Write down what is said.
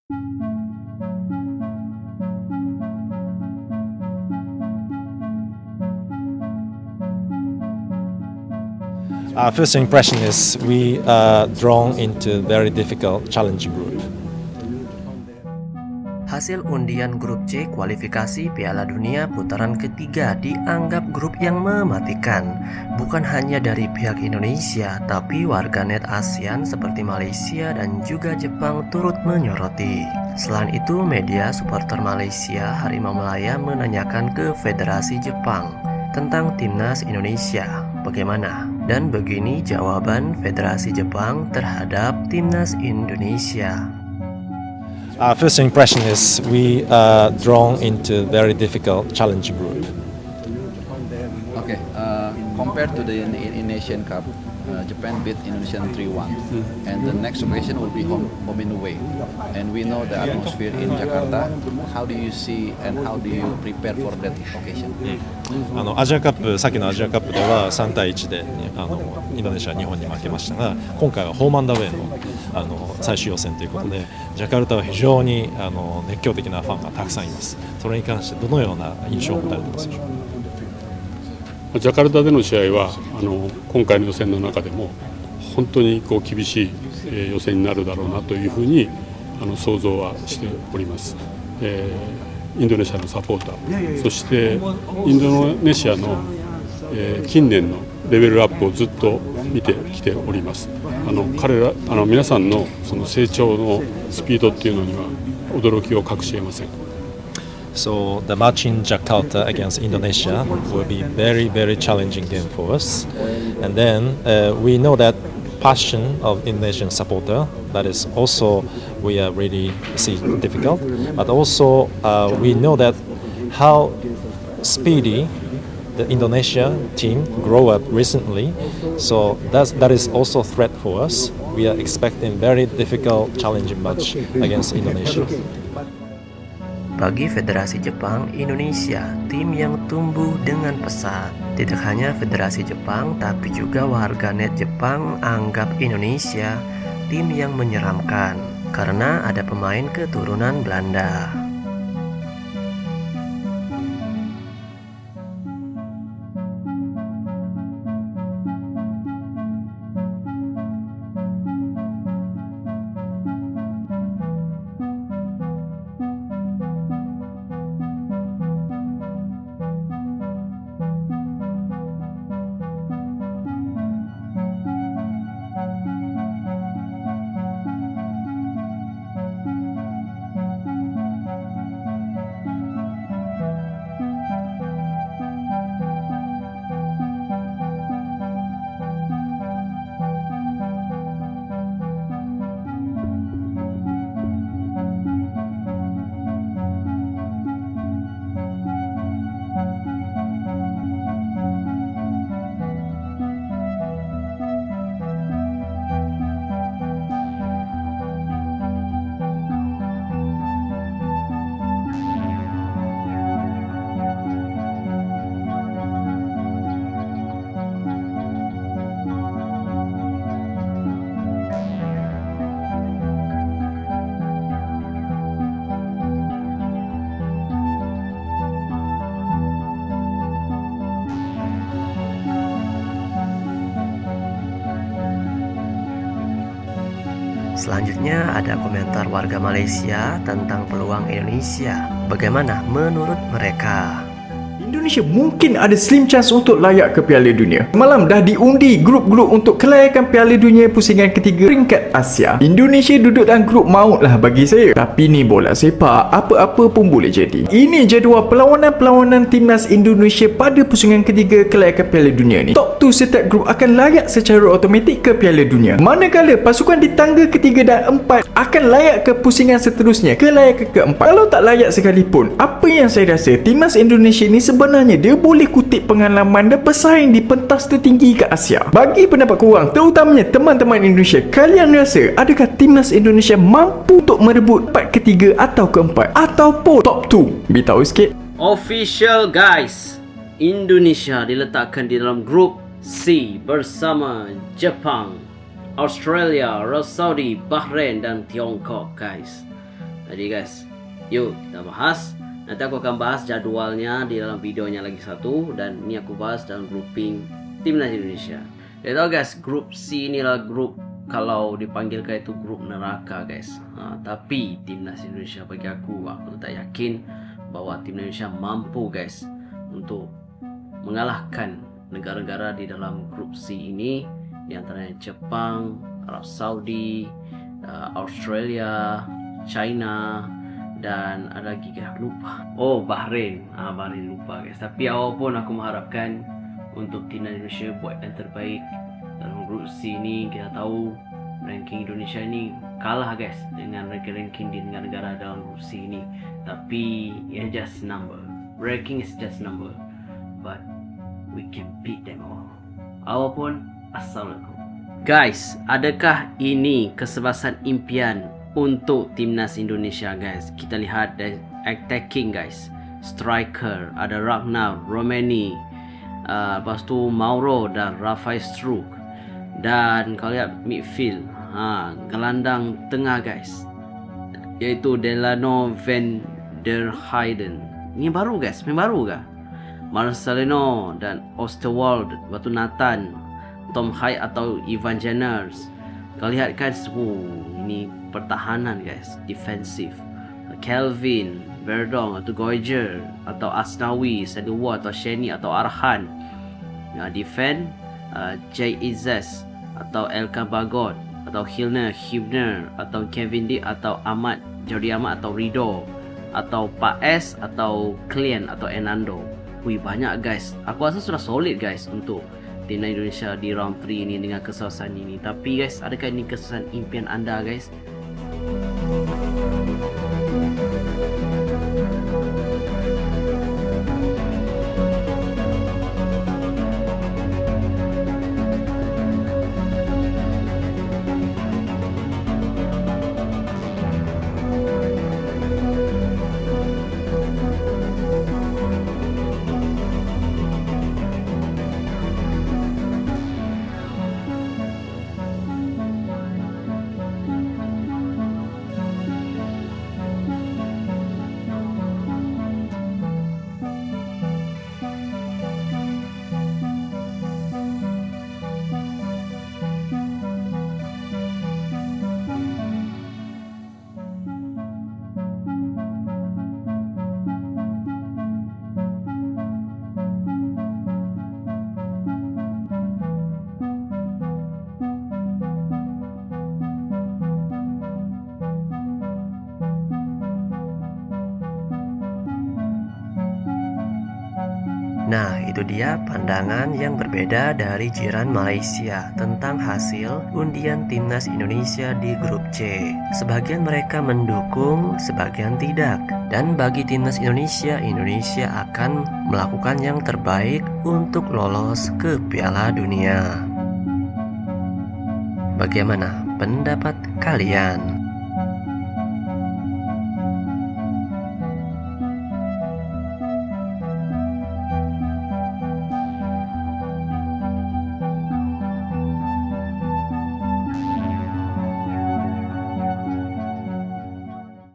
Our first impression is we are drawn into very difficult, challenging group. Hasil undian grup C kualifikasi Piala Dunia putaran ketiga dianggap grup yang mematikan. Bukan hanya dari pihak Indonesia, tapi warganet ASEAN seperti Malaysia dan juga Jepang turut menyoroti. Selain itu, media supporter Malaysia Harimau Melaya menanyakan ke Federasi Jepang tentang timnas Indonesia bagaimana. Dan begini jawaban Federasi Jepang terhadap timnas Indonesia. Our first impression is we are drawn into very difficult, challenging group. Okay, compared to the Asian Cup, Japan beat Indonesia 3-1, and the next occasion will be home and away. And we know the atmosphere in Jakarta. How do you see and how do you prepare for that occasion? アジアカップ、先のアジアカップでは3対1でインドネシアは日本に負けましたが、今回はホームアンダーウェイの最終予選ということで、ジャカルタは非常に熱狂的なファンがたくさんいます。それに関してどのような印象を持たれてますでしょうか。ジャカルタでの試合は今回の予選の中でも本当に厳しい予選になるだろうなというふうに想像はしております。インドネシアのサポーター、そしてインドネシアの近年のレベルアップをずっと見てきております。彼ら皆さんのその成長のスピードっていうのには驚きを隠し得ません。So the match in Jakarta against Indonesia will be very, very challenging game for us. And then we know that passion of Indonesian supporter, that is also we are really see difficult. But also we know that how speedy the Indonesia team grow up recently. So that is also a threat for us. We are expecting very difficult, challenging match against Indonesia. Bagi Federasi Jepang, Indonesia tim yang tumbuh dengan pesat. Tidak hanya Federasi Jepang, tapi juga warganet Jepang anggap Indonesia tim yang menyeramkan karena ada pemain keturunan Belanda. Selanjutnya ada komentar warga Malaysia tentang peluang Indonesia. Bagaimana menurut mereka? Indonesia mungkin ada slim chance untuk layak ke Piala Dunia. Malam dah diundi grup-grup untuk kelayakan Piala Dunia pusingan ketiga peringkat Asia. Indonesia duduk dalam grup maut lah bagi saya. Tapi ni bola sepak, apa-apa pun boleh jadi. Ini jadual perlawanan-perlawanan timnas Indonesia pada pusingan ketiga kelayakan Piala Dunia ni. Top 2 setiap grup akan layak secara automatik ke Piala Dunia. Manakala pasukan di tangga ketiga dan 4 akan layak ke pusingan seterusnya, ke layakan keempat. Kalau tak layak sekalipun, apa yang saya rasa timnas Indonesia ni sebenarnya dia boleh kutip pengalaman dan bersaing di pentas tertinggi ke Asia. Bagi pendapat korang, terutamanya teman-teman Indonesia, kalian rasa adakah timnas Indonesia mampu untuk merebut part ketiga atau keempat ataupun top 2? Beritahu sikit. Official guys, Indonesia diletakkan di dalam grup C bersama Jepang, Australia, Arab Saudi, Bahrain dan Tiongkok guys. Jadi guys, yuk kita bahas. Nanti aku akan bahas jadwalnya di dalam videonya lagi satu, dan ini aku bahas dalam grouping Timnas Indonesia. Ya tahu guys, grup C inilah grup, kalau dipanggilkan itu grup neraka guys. Tapi Timnas Indonesia bagi aku tak yakin bahwa Timnas Indonesia mampu guys untuk mengalahkan negara-negara di dalam grup C ini, di antaranya Jepang, Arab Saudi, Australia, China, dan ada lagi lupa. Oh, Bahrain. Bahrain lupa guys. Tapi apapun aku mengharapkan untuk Timnas Indonesia buat yang terbaik dalam grup C ini. Kita tahu ranking Indonesia ini kalah guys dengan ranking di negara-negara dalam grup C ini. Tapi just number. Ranking is just number. But we can beat them all. Apapun, assalamualaikum. Guys, adakah ini kesebelasan impian untuk Timnas Indonesia guys? Kita lihat dari attacking guys, striker ada Ragnar, Romani, lepas tu Mauro dan Rafael Struijk. Dan kalau lihat midfield, gelandang tengah guys, iaitu Delano van der Heijden. Ini baru guys, main baru kah? Marcelino dan Oosterwolde, batu Nathan, Tom Haig atau Ivan Jenners. Kau lihat kan, ini pertahanan guys, defensif. Kelvin, Verdong atau Goiger atau Asnawi, Sadewa atau Sheni atau Arhan. Defend, Jay Izzes atau Elkan Bagot atau Hibner atau Kevin D atau Ahmad, Jordi Ahmad atau Rido atau Pak S atau Klien atau Enando. Banyak guys. Aku rasa sudah solid guys untuk Timnas Indonesia di round 3 ini dengan kesuksesan ini. Tapi guys, adakah ini kesuksesan impian anda guys? Nah, itu dia pandangan yang berbeda dari jiran Malaysia tentang hasil undian Timnas Indonesia di grup C. Sebagian mereka mendukung, sebagian tidak. Dan bagi Timnas Indonesia, Indonesia akan melakukan yang terbaik untuk lolos ke Piala Dunia. Bagaimana pendapat kalian?